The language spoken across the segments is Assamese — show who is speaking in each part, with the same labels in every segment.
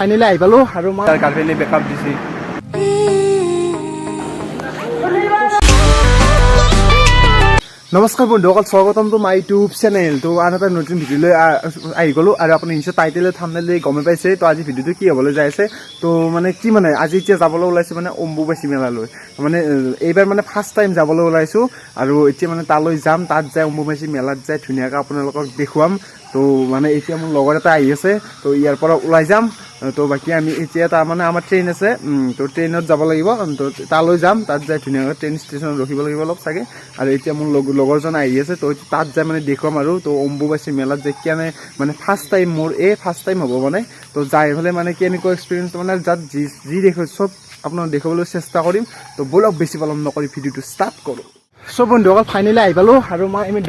Speaker 1: ফাইনেলি আহি পালো আৰু মই গাৰ্লফ্ৰেণ্ডে বেকআপ দিছে। নমস্কাৰ বন্ধুসকল, স্বাগতম টু মাই ইউটিউব চেনেল। তো আন এটা নতুন ভিডিঅ'লৈ আহি গ'লো আৰু আপুনি নিশ্চয় টাইটেল থাম্বনেইল গমে পাইছে। তো আজি ভিডিঅ'টো কি হ'বলৈ যাই আছে, তো মানে কি মানে আজি এতিয়া যাবলৈ ওলাইছোঁ মানে অম্বুবাচী মেলালৈ। মানে এইবাৰ মানে ফাৰ্ষ্ট টাইম যাবলৈ ওলাইছোঁ আৰু এতিয়া মানে তালৈ যাম, তাত যাই অম্বুবাচী মেলাত যাই ধুনীয়াকৈ আপোনালোকক দেখুৱাম। তো মানে এতিয়া মোৰ লগৰ এটা আহি আছে, তো ইয়াৰ পৰা ওলাই যাম। তো বাকী আমি এতিয়া তাৰমানে আমাৰ ট্ৰেইন আছে, তো ট্ৰেইনত যাব লাগিব। তো তালৈ যাম, তাত যাই ধুনীয়াকৈ ট্ৰেইন ষ্টেচনত ৰখিব লাগিব অলপ চাগে। আৰু এতিয়া মোৰ লগৰজন আহি আছে, তো তাত যাই মানে দেখুৱাম আৰু। তো অম্বুবাচী মেলাত যে কেনে মানে ফাৰ্ষ্ট টাইম মোৰ ফাৰ্ষ্ট টাইম হ'ব মানে। তো যাই পেলাই মানে কেনেকুৱা এক্সপিৰিয়েঞ্চ মানে যাত যি দেখো চব আপোনাক দেখুৱাবলৈ চেষ্টা কৰিম। তো বলক বেছি পলম নকৰি ভিডিঅ'টো ষ্টাৰ্ট কৰোঁ। চব বন্ধুসকল ফাইনেলি আহি পালোঁ আৰু মই আমি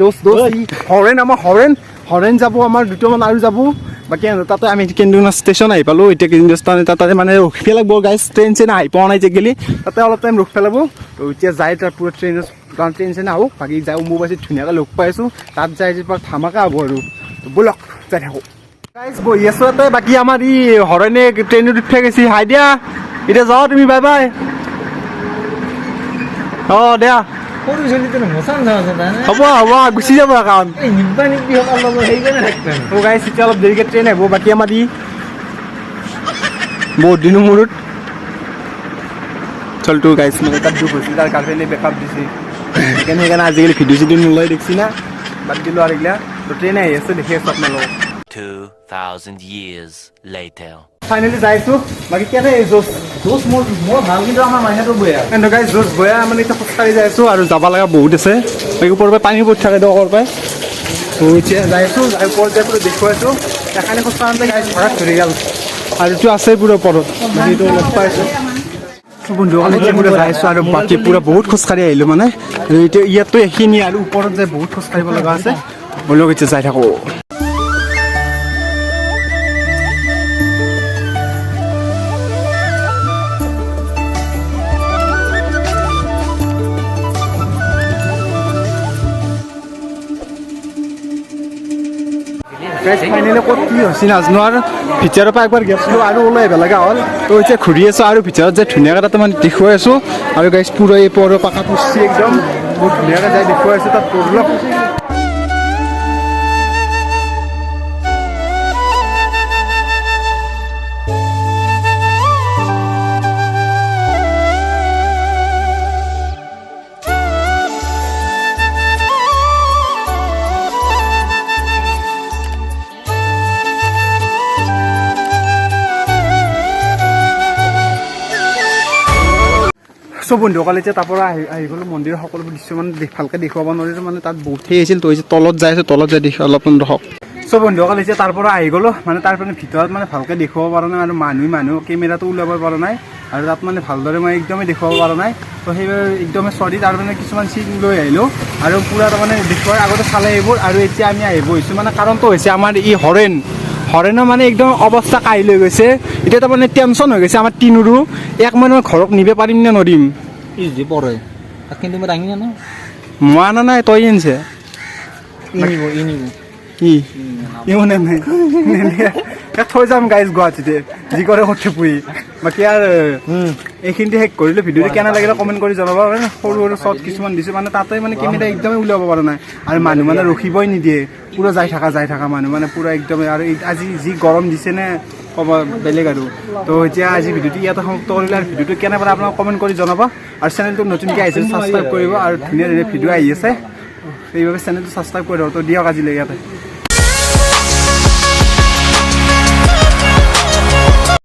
Speaker 1: হৰেণ যাব, আমাৰ দুটামান আৰু যাব। বাকী তাতে আমি কেন্দুনা ষ্টেচন আহি পালোঁ। এতিয়া কেন্দুনা তাতে মানে ৰখি পেলাব গাইজ, ট্ৰেইন চেইন আহি পোৱা নাই গেলি তাতে অলপ টাইম ৰখি পেলাব। তো এতিয়া যাই তাৰ পুৰা ট্ৰেইন চেইন আহোঁ। বাকী যাই অম্বুবাচীত ধুনীয়াকৈ লগ পাই আছোঁ, তাত যাই পৰা ধামাকা হ'ব আৰু। তো ব'লক যাই থাকোঁ গাইজ, বহি আছোঁ ইয়াতে। বাকী আমাৰ ই হৰণে ট্ৰেইনত উঠি গৈছে, হাই দিয়া এতিয়া যাওঁ তুমি, বাই বাই। অঁ দিয়া হ'ব গুচি যাব কাৰণ গাইজ এতিয়া অলপ দেৰিকৈ ট্ৰেইন আহিব। বাকী আমাৰ ই বহুত দিনৰ মূৰত চলটো গাইজ মানে তাত দুখ হৈছিল, তাৰ গাৰ্লফ্ৰেণ্ডে বেকআপ দিছে। সেইকাৰণে আজিকালি ভিডিঅ' চিডিঅ' নোলাই দেখছি না, বাদ দিলোঁ আৰু এইগিলা। তো ট্ৰেইন আহি আছে, দেখি আছোঁ আপোনালোকক।
Speaker 2: 2000 years later.
Speaker 1: ফাইনেলি যাইছোঁ। বাকী কেনে জোচ মোৰ ভাল, কিন্তু আমাৰ মাইনাটো বেয়া। গাইজ জোচ বেয়া মানে এতিয়া খোজকাঢ়ি যাই আছোঁ আৰু যাব লগা বহুত আছে। বাকী ওপৰৰ পৰা পানী পৰি থাকে দৰ পৰাই। তো এতিয়া যাই আছোঁ, ওপৰত যাই পুৰা দেখুৱাইছোঁ। এখানে খোজকাঢ়োঁতে গাইজ ভৰাত ধৰি গ'ল আৰু এইটো আছে পুৰা ওপৰত, সেইটো লগ পাইছোঁ। বন্ধুসকল এতিয়া পুৰা যাই আছোঁ আৰু বাকী পুৰা বহুত খোজকাঢ়ি আহিলোঁ মানে। এতিয়া ইয়াততো এইখিনি আৰু ওপৰত যাই বহুত খোজকাঢ়িব লগা আছে। ব'লক এতিয়া যাই থাকোঁ। ফাইনেলি ক'ত কি হৈছে নাজানো, আৰু ভিতৰৰ পৰা একবাৰ গৈছিলোঁ আৰু ওলাই আহিব লগা হ'ল। তো এতিয়া ঘূৰি আছোঁ আৰু ভিতৰত যাই ধুনীয়াকৈ তাতে মানে দেখুৱাই আছোঁ। আৰু গাইজ পুৰা এই পৰ পাকা পুষ্টি একদম বহুত ধুনীয়াকৈ যাই দেখুৱাই আছোঁ তাত পঢ়লক। চব বন্ধুসকল এতিয়া তাৰ পৰা আহি গ'লোঁ। মন্দিৰৰ সকলোবোৰ দৃশ্য মানে ভালকৈ দেখুৱাব নোৱাৰিলোঁ, মানে তাত বহুত সেই আছিল। তো এতিয়া তলত যাই আছোঁ, তলত যাই দেখি অলপমান ৰখক। চব বন্ধুসকল এতিয়া তাৰ পৰা আহি গ'লোঁ, মানে তাৰ মানে ভিতৰত মানে ভালকৈ দেখুৱাব পৰা নাই আৰু মানুহ কেমেৰাটো ওলাব পৰা নাই আৰু তাত মানে ভালদৰে মই একদমেই দেখুৱাব পৰা নাই। তো সেইবাৰ একদমেই চৰি, তাৰ মানে কিছুমান চিন লৈ আহিলোঁ আৰু পূৰা তাৰমানে দেখুৱাই আগতে চালে এইবোৰ। আৰু এতিয়া আমি আহিব হৈছোঁ মানে কাৰণটো হৈছে আমাৰ ই হৰেণৰ মানে একদম অৱস্থা কাঢ়ি লৈ গৈছে। এতিয়া তাৰমানে টেনশ্যন হৈ গৈছে আমাৰ তিনিৰো, এক মানে ঘৰত নিব পাৰিম নে নৰিম।
Speaker 3: ইজি পৰে কিন্তু মই দাঙি ন
Speaker 1: মই আনা নাই, তই আনিছে থৈ যাম গাইজ গুৱাহাটীতে যি কৰে সঠি পুহি। বাকী আৰু এইখিনিতে শেষ কৰিলোঁ। ভিডিঅ'টো কেনে লাগিলে কমেণ্ট কৰি জনাব। সৰু সৰু শ্বৰ্ট কিছুমান দিছোঁ, মানে তাতে মানে কেমেৰা একদমেই উলিয়াব পৰা নাই আৰু মানুহ মানে ৰখিবই নিদিয়ে, পূৰা যাই থাকা মানুহ মানে পূৰা একদমেই। আৰু আজি যি গৰম দিছে নে ক'ব বেলেগ আৰু। তো এতিয়া আজি ভিডিঅ'টো ইয়াতে সমাপ্ত কৰিলে। আৰু ভিডিঅ'টো কেনে পালে আপোনাক কমেণ্ট কৰি জনাব। আৰু চেনেলটো নতুনকৈ আহিছে ছাবস্ক্ৰাইব কৰিব, আৰু ধুনীয়া ভিডিঅ' আহি আছে সেইবাবে চেনেলটো ছাবস্ক্ৰাইব কৰি দিব। তো দিয়ক আজিলৈ ইয়াতে।